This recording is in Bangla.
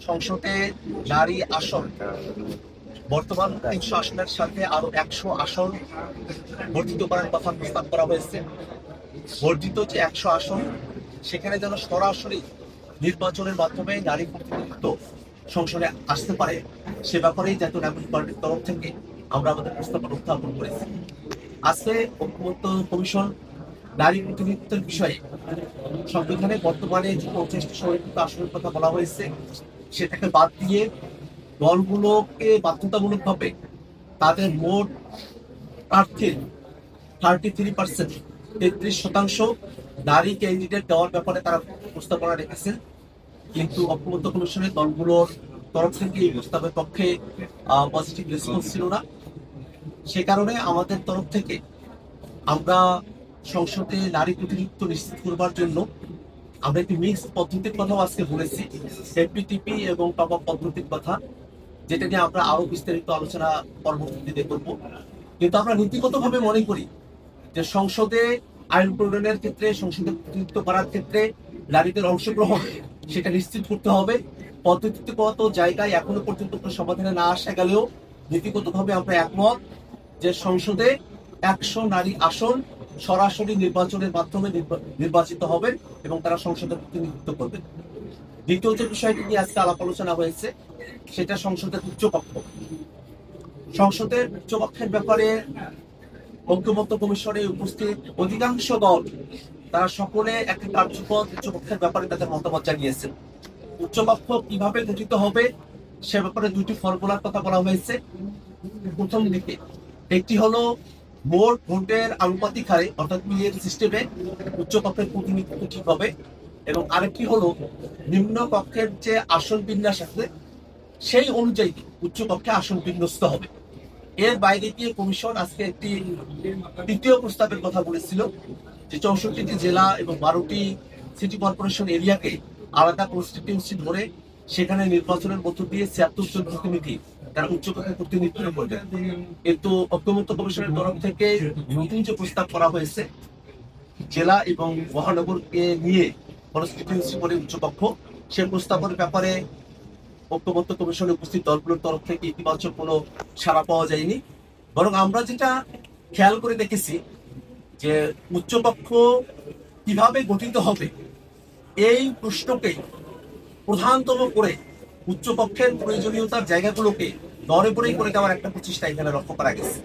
সংসদে নারী আসন বর্তমান ৩০০ আসনের সাথে আরো ১০০ আসন বর্ধিত করার কথা প্রস্তাব করা হয়েছে। বর্ধিত যে ১০০ আসন, সেখানে যেন সরাসরি নির্বাচনের মাধ্যমে নারী প্রতিনিধিত্ব সংসদে আসতে পারে, সে ব্যাপারেই জাতীয় নাগরিক পার্টির তরফ থেকে আমরা আমাদের প্রস্তাবনা উত্থাপন করেছি। আজকে ঐক্যমত্য কমিশন নারী প্রতিনিধিত্বের বিষয়ে সংবিধানে বর্তমানে যে ৫০টি সংরক্ষিত আসনের কথা বলা হয়েছে, সেটাকে বাদ দিয়ে দলগুলোকে বাধ্যতামূলকভাবে তাদের মোট প্রার্থীর 33%, 33% নারী ক্যান্ডিডেট দেওয়ার ব্যাপারে তারা প্রস্তাবনা রেখেছেন। কিন্তু ঐক্যমত্য কমিশনের দলগুলোর তরফ থেকে এই প্রস্তাবের পক্ষে পজিটিভ রেসপন্স ছিল না। সে কারণে আমাদের তরফ থেকে আমরা সংসদে নারী প্রতিনিধিত্ব নিশ্চিত করবার জন্য আমরা একটি মিক্সড পদ্ধতির কথাও আজকে বলেছি, এপিটিপি এবং টপ আপ পদ্ধতির কথা, যেটা নিয়ে আমরা আরো বিস্তারিত আলোচনা পরবর্তীতে করব। কিন্তু আমরা নীতিগতভাবে মনে করি যে সংসদে আইন প্রণয়নের ক্ষেত্রে, সংসদে প্রতিনিধিত্ব করার ক্ষেত্রে নারীদের অংশগ্রহণ সেটা নিশ্চিত করতে হবে। পদ্ধতিগত জায়গায় এখনো পর্যন্ত কোনো সমাধানে না আসা গেলেও নীতিগতভাবে আমরা একমত যে সংসদে ১০০ নারী আসন সরাসরি নির্বাচনের মাধ্যমে নির্বাচিত হবেন এবং তারা সংসদে প্রতিনিধিত্ব করবেন। দ্বিতীয় যে বিষয়টি নিয়ে আজকে আলাপ আলোচনা হয়েছে, সেটা সংসদের উচ্চকক্ষ। সংসদের উচ্চকক্ষের ব্যাপারে ঐক্যমত্য কমিশনে উপস্থিত অধিকাংশ দল তারা সকলে একটি কার্যপদ উচ্চকক্ষের ব্যাপারে তাদের মতামত জানিয়েছেন। উচ্চকক্ষ কিভাবে গঠিত হবে সে ব্যাপারে দুটি ফর্মুলার কথা বলা হয়েছে। প্রথম দিকে একটি হলো মোট ভোটের আনুপাতিক হারে, অর্থাৎ পিএর সিস্টেমে উচ্চকক্ষের প্রতিনিধিত্ব ঠিক হবে, এবং আরেকটি হলো নিম্ন কক্ষের যে আসন বিন্যাস আছে সেই অনুযায়ী উচ্চকক্ষে আসন বিন্যস্ত হবে। এর বাইরে গিয়ে কমিশন আজকে একটি তৃতীয় প্রস্তাবের কথা বলেছিল, যে ৬৪টি জেলা এবং ১২টি সিটি কর্পোরেশন এরিয়াকে আলাদা কনস্টিটিউয়েন্সি ধরে সেখানে নির্বাচনের মধ্য দিয়ে ৭৬ জন প্রতিনিধি তারা উচ্চকক্ষে প্রতিনিধিত্ব করবে। কিন্তু ঐক্যমত্য কমিশনের তরফ থেকে নতুন যে প্রস্তাব করা হয়েছে, জেলা এবং মহানগরকে নিয়ে কনস্টিটিউয়েন্সি করে উচ্চকক্ষ, সে প্রস্তাবের ব্যাপারে ঐক্যমত্য কমিশনে উপস্থিত দলগুলোর তরফ থেকে ইতিবাচক কোনো সাড়া পাওয়া যায়নি। বরং আমরা যেটা খেয়াল করে দেখেছি যে উচ্চকক্ষ কিভাবে গঠিত হবে এই প্রশ্নকে প্রধানতম করে উচ্চকক্ষের প্রয়োজনীয়তার জায়গাগুলোকে নড়ে বড়েই করে দেওয়ার একটা প্রচেষ্টা এখানে লক্ষ্য করা গেছে।